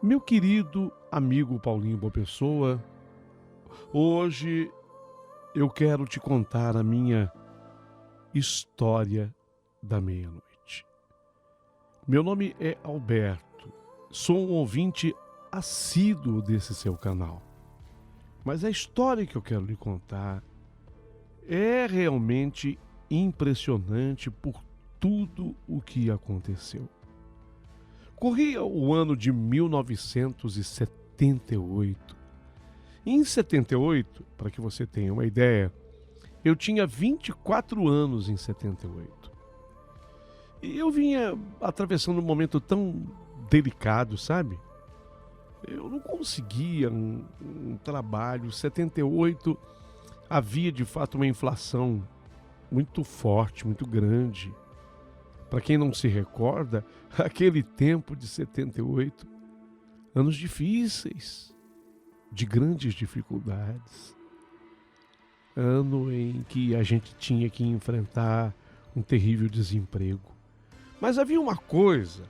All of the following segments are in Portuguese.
Meu querido amigo Paulinho Boa Pessoa, hoje eu quero te contar a minha história da meia-noite. Meu nome é Alberto, sou um ouvinte assíduo desse seu canal, mas a história que eu quero lhe contar é realmente impressionante por tudo o que aconteceu. Corria o ano de 1978. Em 78, para que você tenha uma ideia, eu tinha 24 anos em 78. E eu vinha atravessando um momento tão delicado, sabe? Eu não conseguia um trabalho. 78 havia de fato uma inflação muito forte, muito grande. Para quem não se recorda, aquele tempo de 78, anos difíceis, de grandes dificuldades. Ano em que a gente tinha que enfrentar um terrível desemprego. Mas havia uma coisa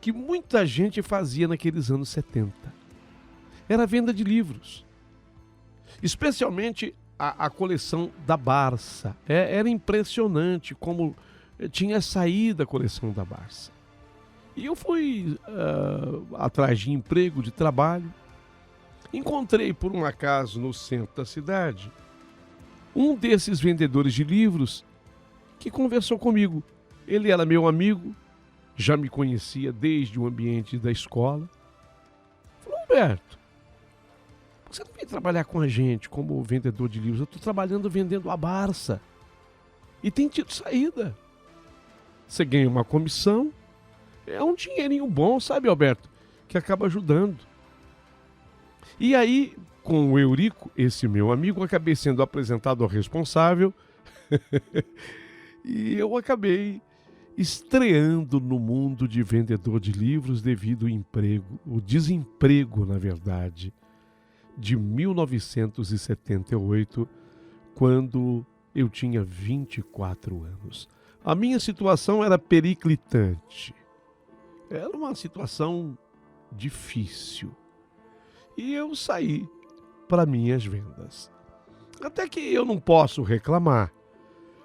que muita gente fazia naqueles anos 70. Era a venda de livros. Especialmente a coleção da Barça. Era impressionante como tinha saído a coleção da Barça. E eu fui atrás de emprego, de trabalho. Encontrei, por um acaso, no centro da cidade, um desses vendedores de livros que conversou comigo. Ele era meu amigo, já me conhecia desde o ambiente da escola. Falou: Alberto, você não vem trabalhar com a gente como vendedor de livros? Eu estou trabalhando vendendo a Barça. E tem tido saída. Você ganha uma comissão, é um dinheirinho bom, sabe, Alberto, que acaba ajudando. E aí, com o Eurico, esse meu amigo, acabei sendo apresentado ao responsável e eu acabei estreando no mundo de vendedor de livros devido ao emprego, o desemprego, na verdade, de 1978, quando eu tinha 24 anos. A minha situação era periclitante. Era uma situação difícil. E eu saí para minhas vendas. Até que eu não posso reclamar.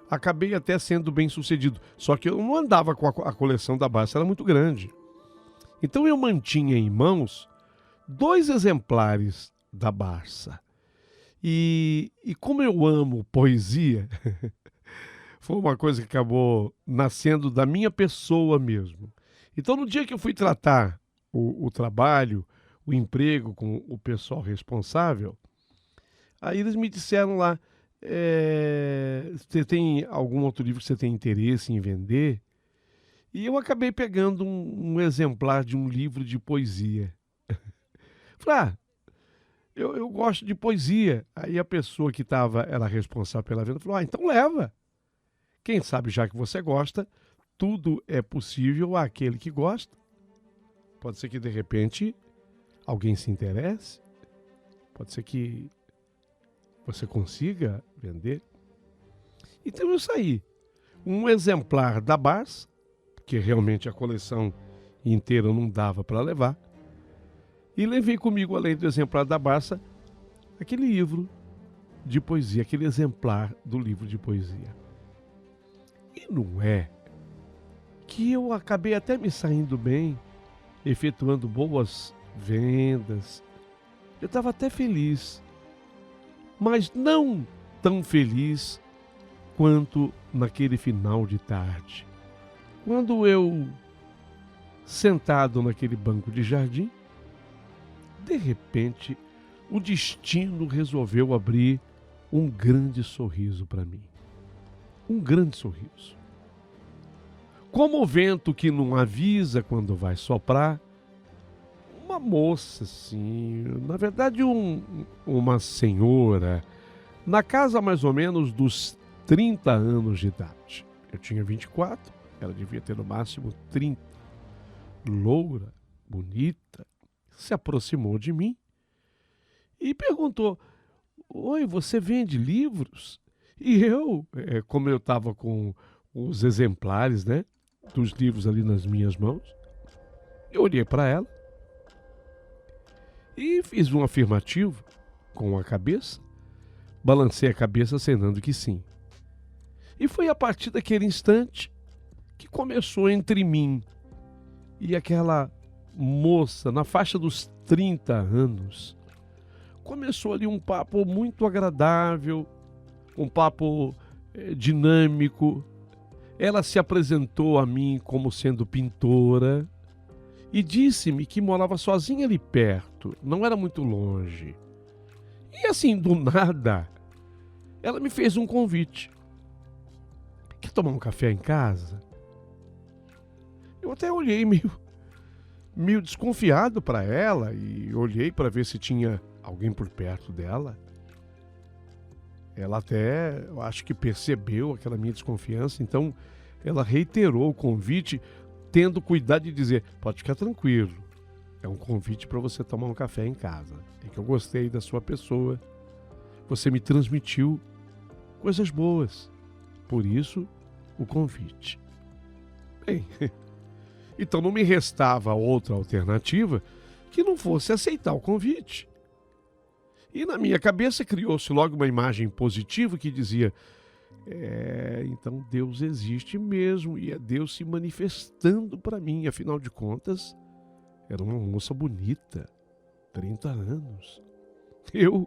Acabei até sendo bem sucedido. Só que eu não andava com a coleção da Barça, era muito grande. Então eu mantinha em mãos 2 exemplares da Barça. E como eu amo poesia, foi uma coisa que acabou nascendo da minha pessoa mesmo. Então, no dia que eu fui tratar o trabalho, o emprego com o pessoal responsável, aí eles me disseram lá: você tem algum outro livro que você tem interesse em vender? E eu acabei pegando um exemplar de um livro de poesia. Falei: eu gosto de poesia. Aí a pessoa que era responsável pela venda falou: então leva. Quem sabe, já que você gosta, tudo é possível àquele que gosta. Pode ser que, de repente, alguém se interesse. Pode ser que você consiga vender. Então eu saí. Um exemplar da Barça, porque realmente a coleção inteira não dava para levar. E levei comigo, além do exemplar da Barça, aquele livro de poesia, aquele exemplar do livro de poesia. E não é que eu acabei até me saindo bem, efetuando boas vendas. Eu estava até feliz, mas não tão feliz quanto naquele final de tarde, quando eu, sentado naquele banco de jardim, de repente, o destino resolveu abrir um grande sorriso para mim. Um grande sorriso. Como o vento que não avisa quando vai soprar, uma moça, assim, na verdade uma senhora, na casa mais ou menos dos 30 anos de idade. Eu tinha 24, ela devia ter no máximo 30. Loura, bonita, se aproximou de mim e perguntou: oi, você vende livros? E eu, como eu estava com os exemplares, né, dos livros ali nas minhas mãos, eu olhei para ela E fiz um afirmativo com a cabeça, balancei a cabeça acenando que sim. E foi a partir daquele instante que começou entre mim e aquela moça na faixa dos 30 anos. Começou ali um papo muito agradável, um papo dinâmico. Ela se apresentou a mim como sendo pintora e disse-me que morava sozinha ali perto, não era muito longe. E assim, do nada, ela me fez um convite. Quer tomar um café em casa? Eu até olhei meio desconfiado para ela e olhei para ver se tinha alguém por perto dela. Ela até, eu acho que percebeu aquela minha desconfiança, então ela reiterou o convite, tendo cuidado de dizer: pode ficar tranquilo, é um convite para você tomar um café em casa. É que eu gostei da sua pessoa, você me transmitiu coisas boas, por isso o convite. Bem, então não me restava outra alternativa que não fosse aceitar o convite. E na minha cabeça criou-se logo uma imagem positiva que dizia: então Deus existe mesmo e é Deus se manifestando para mim. Afinal de contas, era uma moça bonita, 30 anos. Eu,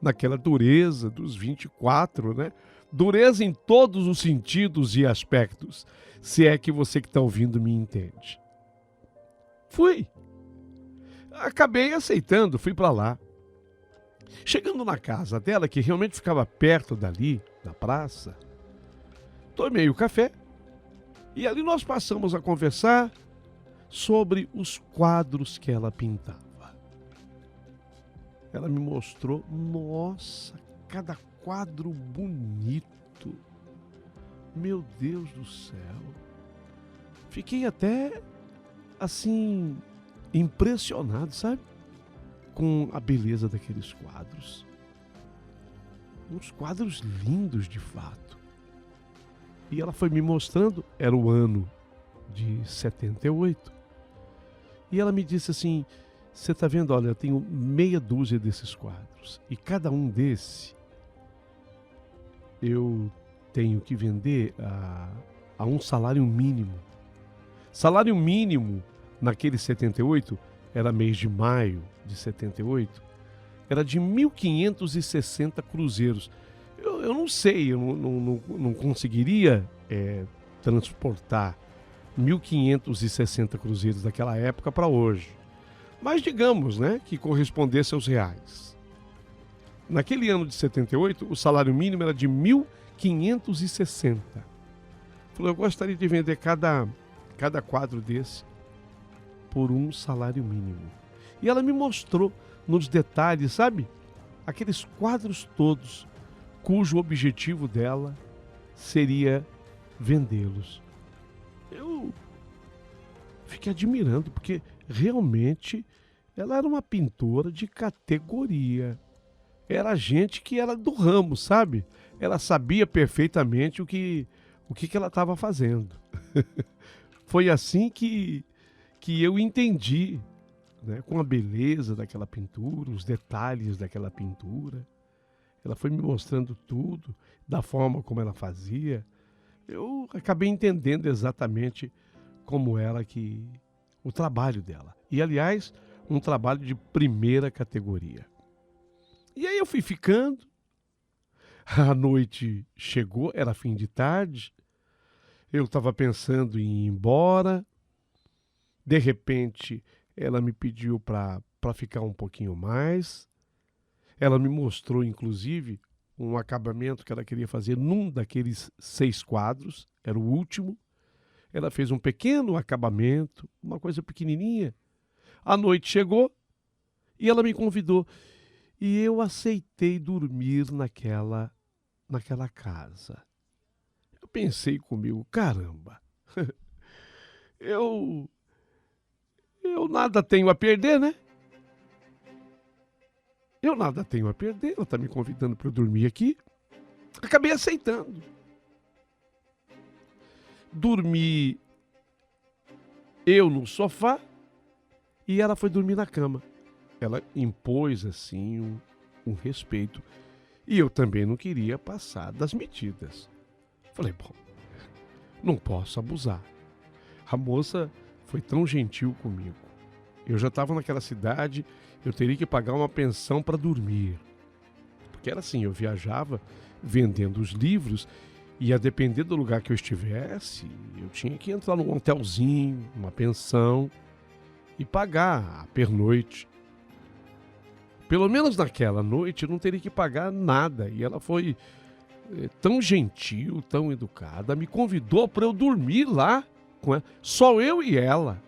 naquela dureza dos 24, né? Dureza em todos os sentidos e aspectos, se é que você que está ouvindo me entende. Fui. Acabei aceitando, fui para lá. Chegando na casa dela, que realmente ficava perto dali, da praça, tomei o café e ali nós passamos a conversar sobre os quadros que ela pintava. Ela me mostrou, nossa, cada quadro bonito. Meu Deus do céu. Fiquei até, assim, impressionado, sabe? Com a beleza daqueles quadros. Uns quadros lindos de fato. E ela foi me mostrando, era o ano de 78. E ela me disse assim: você está vendo, olha, eu tenho meia dúzia desses quadros. E cada um eu tenho que vender a um salário mínimo. Salário mínimo naquele 78, era mês de maio de 78, era de 1.560 cruzeiros. Eu não sei, eu não conseguiria transportar 1.560 cruzeiros daquela época para hoje. Mas digamos, né, que correspondesse aos reais. Naquele ano de 78, o salário mínimo era de 1.560. Falou: eu gostaria de vender cada quadro desse por um salário mínimo. E ela me mostrou nos detalhes, sabe? Aqueles quadros todos, cujo objetivo dela seria vendê-los. Eu fiquei admirando, porque realmente ela era uma pintora de categoria. Era gente que era do ramo, sabe? Ela sabia perfeitamente o que ela estava fazendo. Foi assim que eu entendi, né, com a beleza daquela pintura, os detalhes daquela pintura. Ela foi me mostrando tudo, da forma como ela fazia. Eu acabei entendendo exatamente como era o trabalho dela. E, aliás, um trabalho de primeira categoria. E aí eu fui ficando. A noite chegou, era fim de tarde. Eu estava pensando em ir embora. De repente, ela me pediu para ficar um pouquinho mais. Ela me mostrou, inclusive, um acabamento que ela queria fazer num daqueles 6 quadros. Era o último. Ela fez um pequeno acabamento, uma coisa pequenininha. A noite chegou e ela me convidou. E eu aceitei dormir naquela casa. Eu pensei comigo: caramba, eu nada tenho a perder, né? Eu nada tenho a perder, ela está me convidando para eu dormir aqui. Acabei aceitando. Dormi eu no sofá e ela foi dormir na cama. ela impôs assim um respeito. E eu também não queria passar das medidas. Falei, bom, não posso abusar. A moça foi tão gentil comigo. Eu já estava naquela cidade, eu teria que pagar uma pensão para dormir. Porque era assim, eu viajava vendendo os livros e a depender do lugar que eu estivesse, eu tinha que entrar num hotelzinho, numa pensão e pagar a pernoite. Pelo menos naquela noite eu não teria que pagar nada. E ela foi tão gentil, tão educada, me convidou para eu dormir lá com ela, só eu e ela.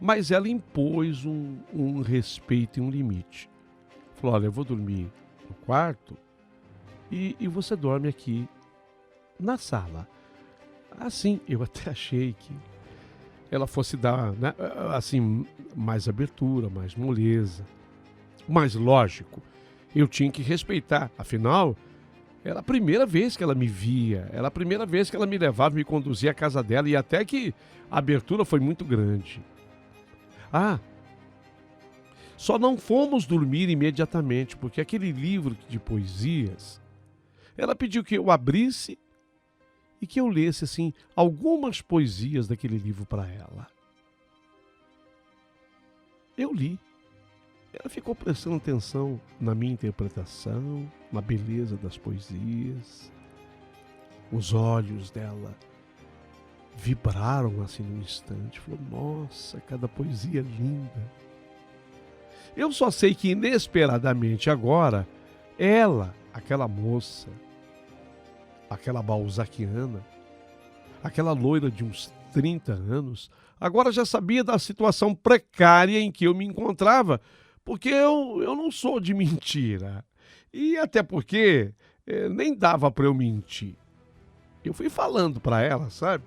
Mas ela impôs um respeito e um limite. Falou, olha, eu vou dormir no quarto e você dorme aqui na sala. Assim, eu até achei que ela fosse dar, né, assim, mais abertura, mais moleza. Mas, lógico, eu tinha que respeitar. Afinal, era a primeira vez que ela me via, era a primeira vez que ela me levava, me conduzia à casa dela, e até que a abertura foi muito grande. Ah, só não fomos dormir imediatamente, porque aquele livro de poesias, ela pediu que eu abrisse e que eu lesse, assim, algumas poesias daquele livro para ela. Eu li. Ela ficou prestando atenção na minha interpretação, na beleza das poesias. Os olhos dela vibraram assim num instante. Falou, nossa, cada poesia linda. Eu só sei que inesperadamente agora, ela, aquela moça, aquela balzaquiana, aquela loira de uns 30 anos, agora já sabia da situação precária em que eu me encontrava, porque eu não sou de mentira. E até porque nem dava para eu mentir. Eu fui falando para ela, sabe?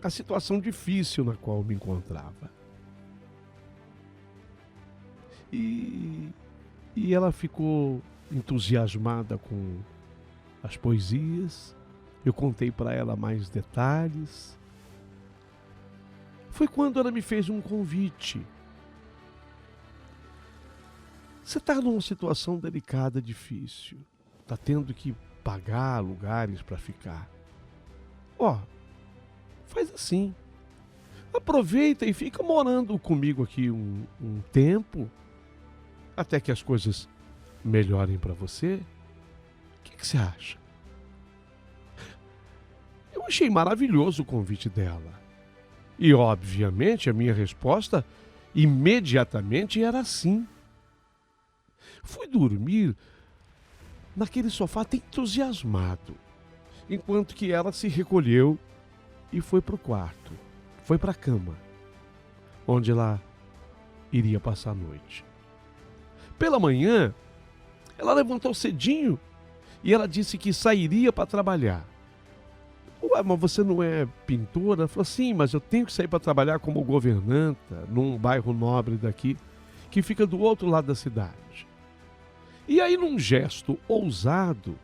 A situação difícil na qual eu me encontrava. E ela ficou entusiasmada com as poesias. Eu contei para ela mais detalhes. Foi quando ela me fez um convite. Você está numa situação delicada, difícil. Está tendo que pagar lugares para ficar. Ó, faz assim. Aproveita e fica morando comigo aqui um tempo, até que as coisas melhorem para você. O que você acha? Eu achei maravilhoso o convite dela. E, obviamente, a minha resposta imediatamente era sim. Fui dormir naquele sofá até entusiasmado, enquanto que ela se recolheu e foi para o quarto, foi para a cama, onde ela iria passar a noite. Pela manhã, ela levantou cedinho e ela disse que sairia para trabalhar. Ué, mas você não é pintora? Ela falou, sim, mas eu tenho que sair para trabalhar como governanta num bairro nobre daqui, que fica do outro lado da cidade. E aí, num gesto ousado,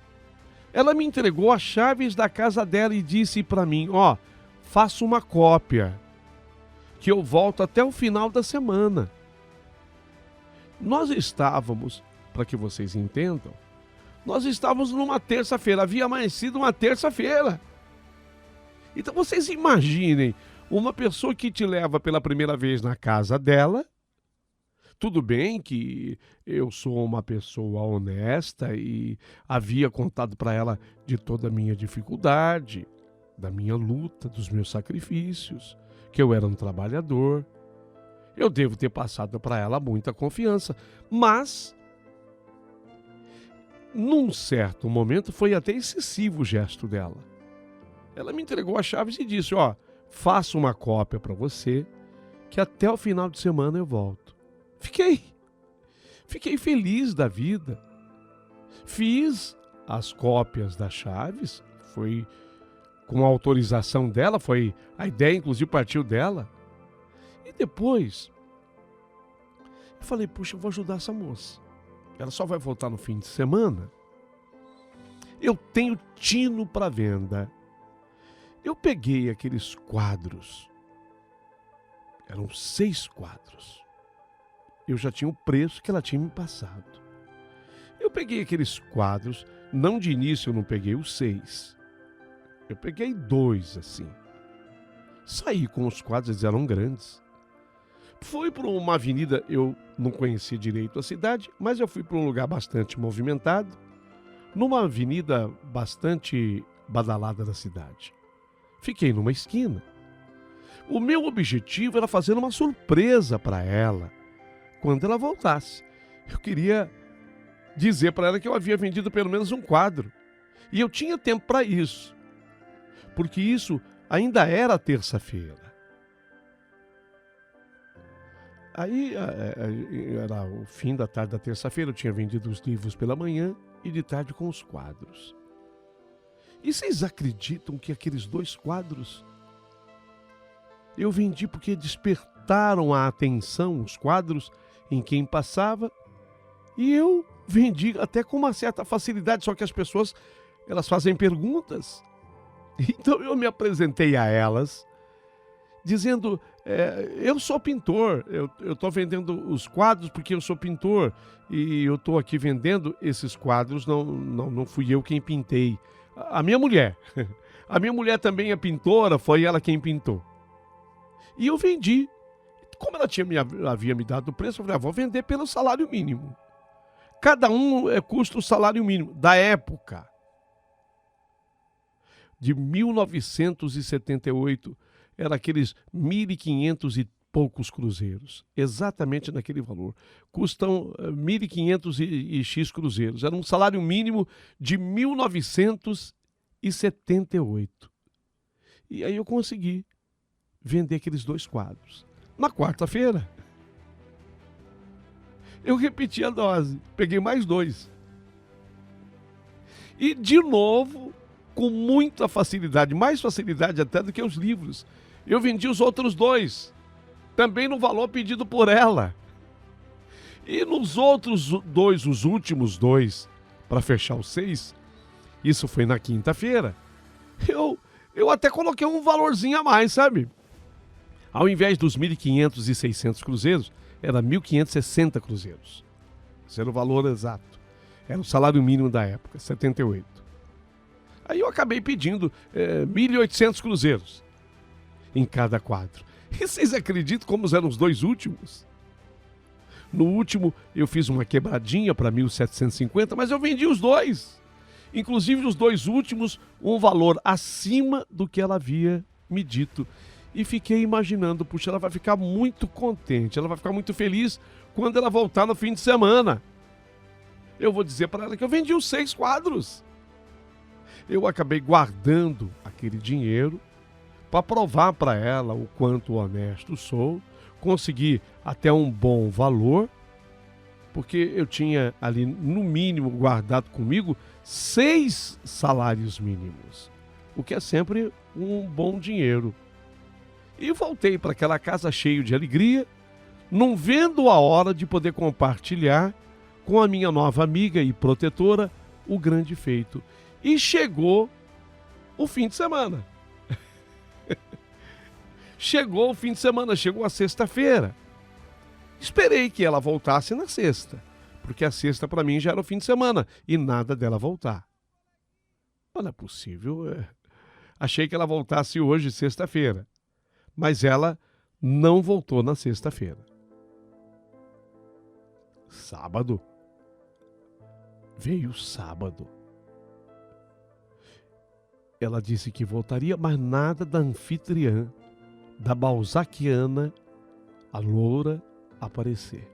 ela me entregou as chaves da casa dela e disse para mim, ó, faça uma cópia, que eu volto até o final da semana. Nós estávamos, para que vocês entendam, nós estávamos numa terça-feira, havia amanhecido uma terça-feira. Então vocês imaginem, uma pessoa que te leva pela primeira vez na casa dela. Tudo bem que eu sou uma pessoa honesta e havia contado para ela de toda a minha dificuldade, da minha luta, dos meus sacrifícios, que eu era um trabalhador. Eu devo ter passado para ela muita confiança, mas num certo momento foi até excessivo o gesto dela. Ela me entregou as chaves e disse, ó, faça uma cópia para você, que até o final de semana eu volto. Fiquei feliz da vida. Fiz as cópias das chaves, foi com a autorização dela, foi a ideia, inclusive, partiu dela. E depois, eu falei, puxa, eu vou ajudar essa moça. Ela só vai voltar no fim de semana. Eu tenho tino para venda. Eu peguei aqueles quadros, eram 6 quadros. eu já tinha o preço que ela tinha me passado. Eu peguei aqueles quadros, não de início eu não peguei os 6. Eu peguei 2, assim. Saí com os quadros, eles eram grandes. Fui por uma avenida, eu não conhecia direito a cidade, mas eu fui para um lugar bastante movimentado, numa avenida bastante badalada da cidade. Fiquei numa esquina. O meu objetivo era fazer uma surpresa para ela quando ela voltasse. Eu queria dizer para ela que eu havia vendido pelo menos um quadro. E eu tinha tempo para isso, porque isso ainda era terça-feira. Aí era o fim da tarde da terça-feira, eu tinha vendido os livros pela manhã e de tarde com os quadros. E vocês acreditam que aqueles 2 quadros eu vendi porque despertaram a atenção, os quadros em quem passava, e eu vendi até com uma certa facilidade, só que as pessoas, elas fazem perguntas. Então eu me apresentei a elas, dizendo, eu sou pintor, eu estou vendendo os quadros porque eu sou pintor, e eu estou aqui vendendo esses quadros, não fui eu quem pintei. A minha mulher, a minha mulher também é pintora, foi ela quem pintou. E eu vendi. Como ela havia me dado o preço, eu falei, vou vender pelo salário mínimo. Cada um custa o salário mínimo da época. De 1978, era aqueles 1.500 e poucos cruzeiros. Exatamente naquele valor. Custam 1.500 e X cruzeiros. Era um salário mínimo de 1978. E aí eu consegui vender aqueles 2 quadros. Na quarta-feira, eu repeti a dose, peguei mais 2. E de novo, com muita facilidade, mais facilidade até do que os livros, eu vendi os outros 2, também no valor pedido por ela. E nos outros 2, os últimos 2, para fechar os 6, isso foi na quinta-feira, eu até coloquei um valorzinho a mais, sabe? Ao invés dos 1.500 e 600 cruzeiros, era 1.560 cruzeiros. Esse era o valor exato. Era o salário mínimo da época, 78. Aí eu acabei pedindo 1.800 cruzeiros em cada quadro. E vocês acreditam como eram os 2 últimos? No último, eu fiz uma quebradinha para 1.750, mas eu vendi os 2. Inclusive, os 2 últimos, um valor acima do que ela havia me dito. E fiquei imaginando, puxa, ela vai ficar muito contente, ela vai ficar muito feliz quando ela voltar no fim de semana. Eu vou dizer para ela que eu vendi os 6 quadros. Eu acabei guardando aquele dinheiro para provar para ela o quanto honesto sou, consegui até um bom valor, porque eu tinha ali no mínimo guardado comigo 6 salários mínimos, o que é sempre um bom dinheiro. E voltei para aquela casa cheio de alegria, não vendo a hora de poder compartilhar com a minha nova amiga e protetora o grande feito. E chegou o fim de semana. Chegou o fim de semana, chegou a sexta-feira. Esperei que ela voltasse na sexta, porque a sexta para mim já era o fim de semana e nada dela voltar. Mas não é possível. Achei que ela voltasse hoje, sexta-feira. Mas ela não voltou na sexta-feira. Sábado. Veio sábado. Ela disse que voltaria, mas nada da anfitriã, da balzaquiana, a loura, aparecer.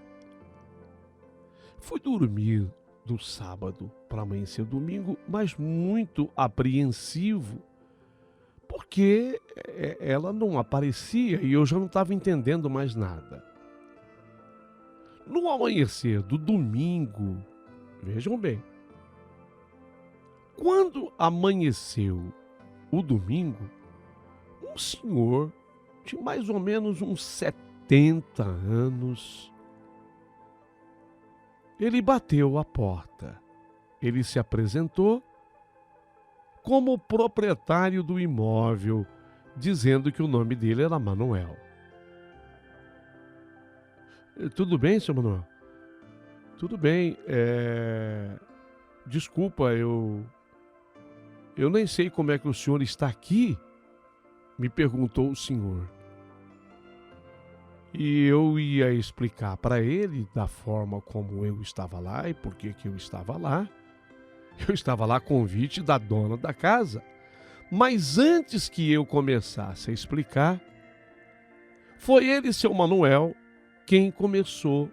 Fui dormir do sábado para amanhecer domingo, mas muito apreensivo, porque ela não aparecia e eu já não estava entendendo mais nada. No amanhecer do domingo, vejam bem, quando amanheceu o domingo, um senhor de mais ou menos uns 70 anos, ele bateu a porta. Ele se apresentou como proprietário do imóvel, dizendo que o nome dele era Manuel. Tudo bem, seu Manuel? Tudo bem. Desculpa, eu nem sei como é que o senhor está aqui, me perguntou o senhor. E eu ia explicar para ele da forma como eu estava lá e por que que eu estava lá. Eu estava lá a convite da dona da casa. Mas antes que eu começasse a explicar, foi ele, seu Manuel, quem começou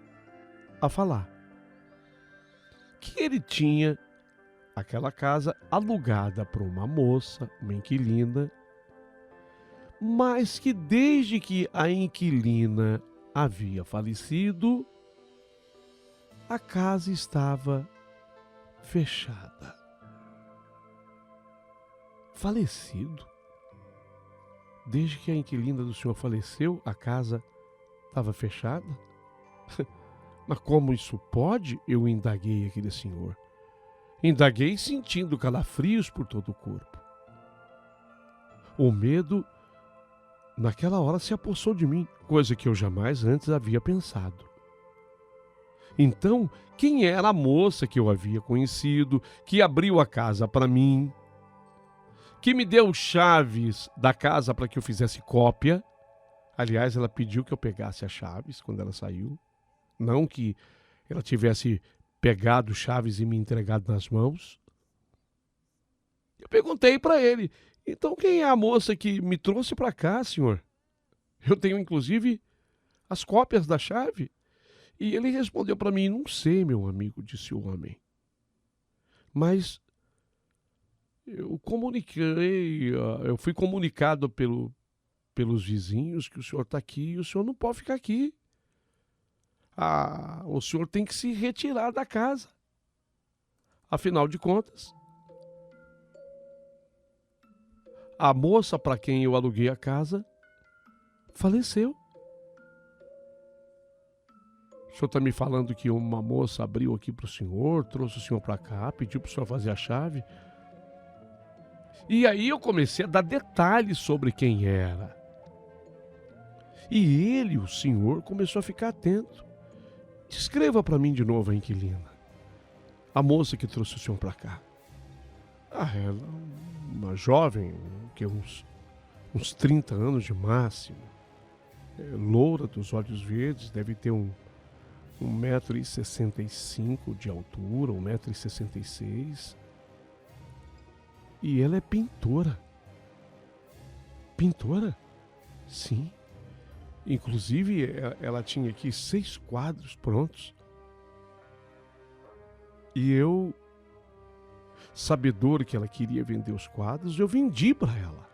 a falar. Que ele tinha aquela casa alugada para uma moça, uma inquilina, mas que desde que a inquilina havia falecido, a casa estava fechada. Falecido? Desde que a inquilina do senhor faleceu, a casa estava fechada? Mas como isso pode? Eu indaguei aquele senhor. Indaguei sentindo calafrios por todo o corpo. O medo, naquela hora, se apossou de mim, coisa que eu jamais antes havia pensado. Então, quem era a moça que eu havia conhecido, que abriu a casa para mim, que me deu chaves da casa para que eu fizesse cópia? Aliás, ela pediu que eu pegasse as chaves quando ela saiu. Não que ela tivesse pegado chaves e me entregado nas mãos. Eu perguntei para ele, então quem é a moça que me trouxe para cá, senhor? Eu tenho, inclusive, as cópias da chave. E ele respondeu para mim, não sei, meu amigo, disse o homem. Mas eu fui comunicado pelos vizinhos que o senhor está aqui e o senhor não pode ficar aqui. O senhor tem que se retirar da casa. Afinal de contas, a moça para quem eu aluguei a casa faleceu. O senhor está me falando que uma moça abriu aqui para o senhor, trouxe o senhor para cá, pediu para o senhor fazer a chave. E aí eu comecei a dar detalhes sobre quem era. E ele, o senhor, começou a ficar atento. Descreva para mim de novo a inquilina. A moça que trouxe o senhor para cá. Ela, uma jovem, que uns 30 anos de máximo. Loura, dos olhos verdes, deve ter 1,65 m de altura, 1,66 m. E ela é pintora. Pintora? Sim. Inclusive, ela tinha aqui 6 quadros prontos. E eu, sabedor que ela queria vender os quadros, eu vendi para ela.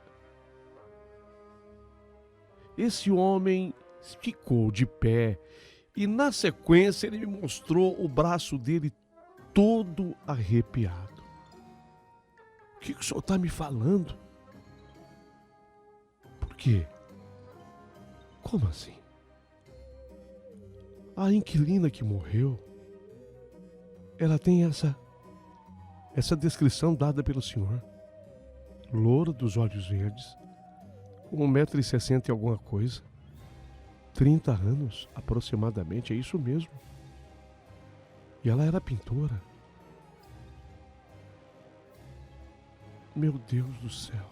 Esse homem ficou de pé e, na sequência, ele me mostrou o braço dele todo arrepiado. O que o senhor está me falando? Por quê? Como assim? A inquilina que morreu, ela tem essa descrição dada pelo senhor. Loura, dos olhos verdes, 1,60 m e alguma coisa, 30 anos aproximadamente, é isso mesmo. E ela era pintora. Meu Deus do céu.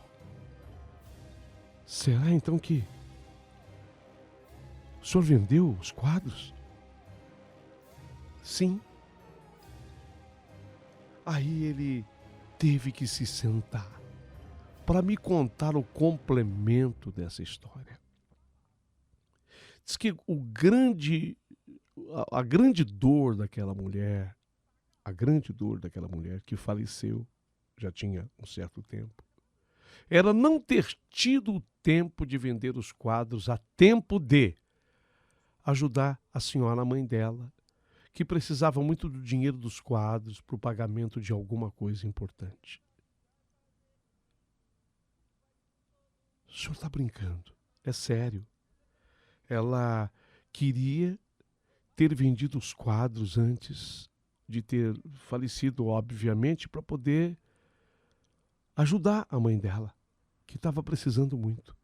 Será então que o senhor vendeu os quadros? Sim. Aí ele teve que se sentar para me contar o complemento dessa história. Diz que a grande dor daquela mulher, que faleceu, já tinha um certo tempo, era não ter tido o tempo de vender os quadros a tempo de ajudar a senhora, a mãe dela, que precisava muito do dinheiro dos quadros para o pagamento de alguma coisa importante. O senhor está brincando, é sério. Ela queria ter vendido os quadros antes de ter falecido, obviamente, para poder ajudar a mãe dela, que estava precisando muito.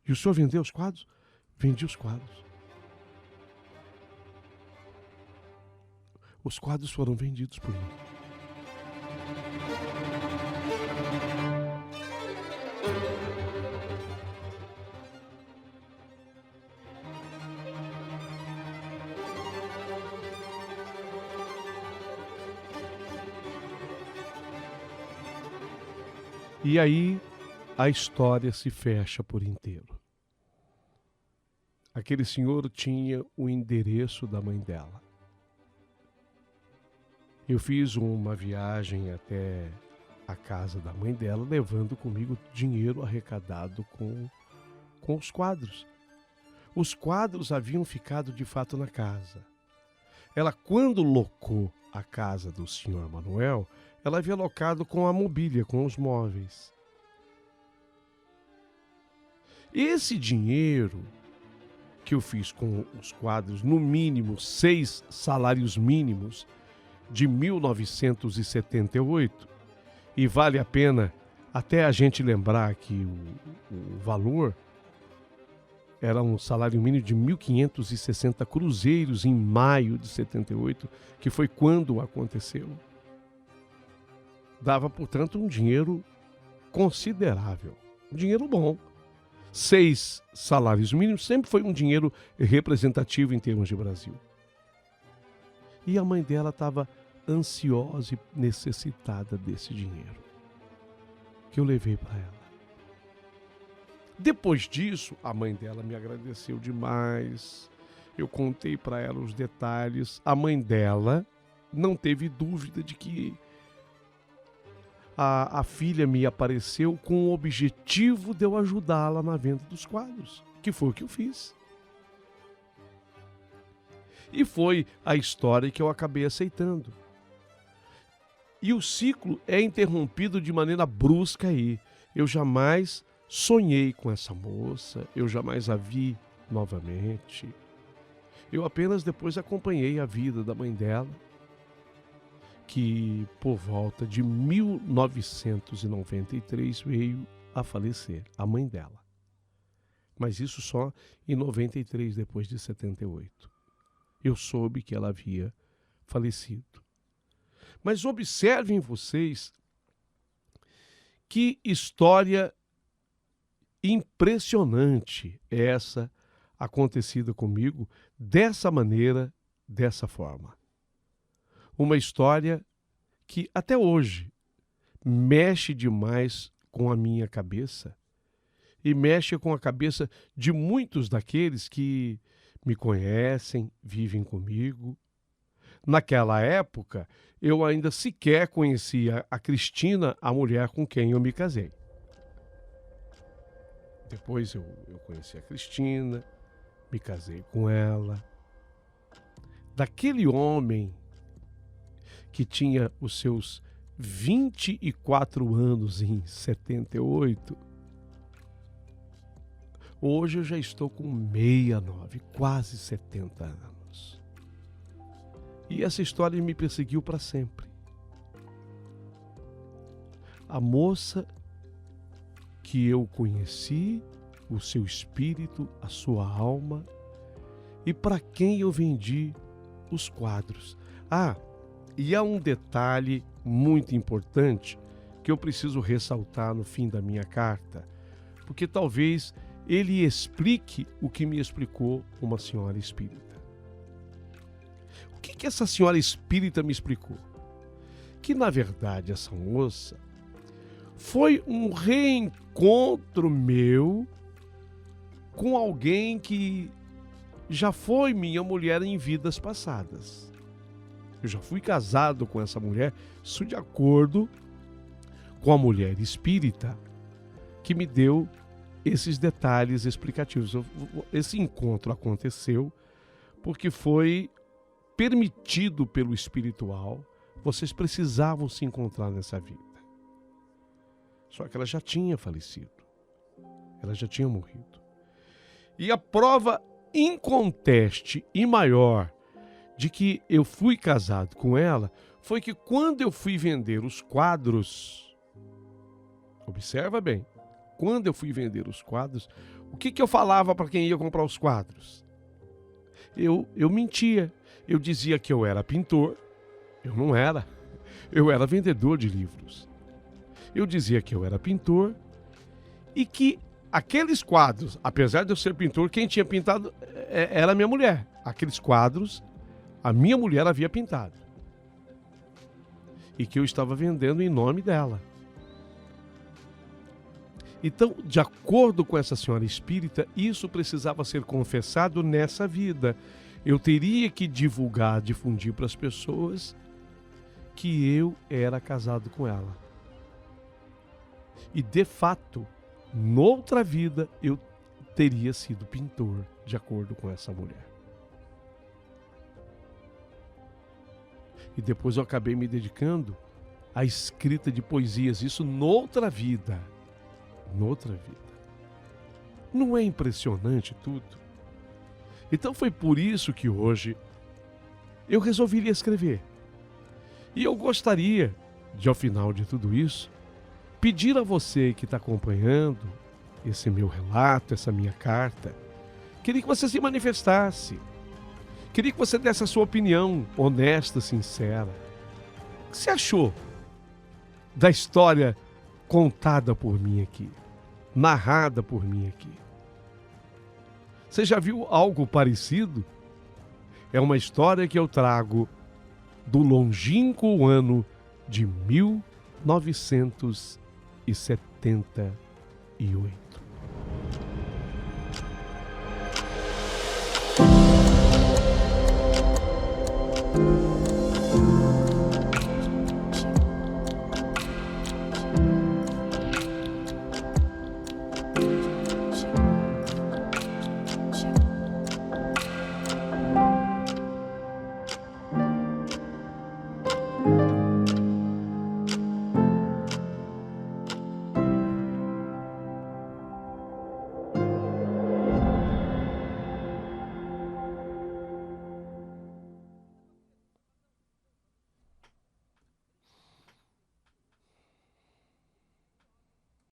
E o senhor vendeu os quadros? Vendi os quadros. Os quadros foram vendidos por mim. E aí a história se fecha por inteiro. Aquele senhor tinha o endereço da mãe dela. Eu fiz uma viagem até a casa da mãe dela, levando comigo dinheiro arrecadado com os quadros. Os quadros haviam ficado de fato na casa. Ela, quando locou a casa do senhor Manuel, ela havia locado com a mobília, com os móveis. Esse dinheiro que eu fiz com os quadros, no mínimo 6 salários mínimos de 1978, e vale a pena até a gente lembrar que o valor era um salário mínimo de 1.560 cruzeiros em maio de 78, que foi quando aconteceu. Dava, portanto, um dinheiro considerável, um dinheiro bom. 6 salários mínimos sempre foi um dinheiro representativo em termos de Brasil. E a mãe dela estava ansiosa e necessitada desse dinheiro, que eu levei para ela. Depois disso, a mãe dela me agradeceu demais. Eu contei para ela os detalhes. A mãe dela não teve dúvida de que a filha me apareceu com o objetivo de eu ajudá-la na venda dos quadros, que foi o que eu fiz. E foi a história que eu acabei aceitando. E o ciclo é interrompido de maneira brusca aí. Eu jamais sonhei com essa moça, eu jamais a vi novamente. Eu apenas depois acompanhei a vida da mãe dela, que por volta de 1993 veio a falecer, a mãe dela. Mas isso só em 93, depois de 78. Eu soube que ela havia falecido. Mas observem vocês que história impressionante é essa acontecida comigo, dessa maneira, dessa forma. Uma história que até hoje mexe demais com a minha cabeça e mexe com a cabeça de muitos daqueles que me conhecem, vivem comigo. Naquela época, eu ainda sequer conhecia a Cristina, a mulher com quem eu me casei. Depois eu conheci a Cristina, me casei com ela. Daquele homem que tinha os seus 24 anos em 78, hoje eu já estou com 69, quase 70 anos. E essa história me perseguiu para sempre. A moça que eu conheci, o seu espírito, a sua alma, e para quem eu vendi os quadros. E há um detalhe muito importante que eu preciso ressaltar no fim da minha carta, porque talvez ele explique o que me explicou uma senhora espírita. O que essa senhora espírita me explicou? Que, na verdade, essa moça foi um reencontro meu com alguém que já foi minha mulher em vidas passadas. Eu já fui casado com essa mulher, isso de acordo com a mulher espírita que me deu esses detalhes explicativos. Esse encontro aconteceu porque foi permitido pelo espiritual. Vocês precisavam se encontrar nessa vida. Só que ela já tinha falecido. Ela já tinha morrido. E a prova inconteste e maior de que eu fui casado com ela foi que quando eu fui vender os quadros, observa bem, quando eu fui vender os quadros, o que eu falava para quem ia comprar os quadros? Eu mentia. Eu dizia que eu era pintor, Eu não era. Eu era vendedor de livros. Eu dizia que eu era pintor e que aqueles quadros, apesar de eu ser pintor, quem tinha pintado era a minha mulher. Aqueles quadros, a minha mulher havia pintado. E que eu estava vendendo em nome dela. Então, de acordo com essa senhora espírita, isso precisava ser confessado nessa vida. Eu teria que divulgar, difundir para as pessoas que eu era casado com ela. E, de fato, noutra vida, eu teria sido pintor, de acordo com essa mulher. E depois eu acabei me dedicando à escrita de poesias, isso noutra vida. Noutra vida. Não é impressionante tudo? Então foi por isso que hoje eu resolvi escrever. E eu gostaria de, ao final de tudo isso, pedir a você que está acompanhando esse meu relato, essa minha carta, queria que você se manifestasse. Queria que você desse a sua opinião honesta, sincera. O que você achou da história contada por mim aqui, narrada por mim aqui? Você já viu algo parecido? É uma história que eu trago do longínquo ano de 1978.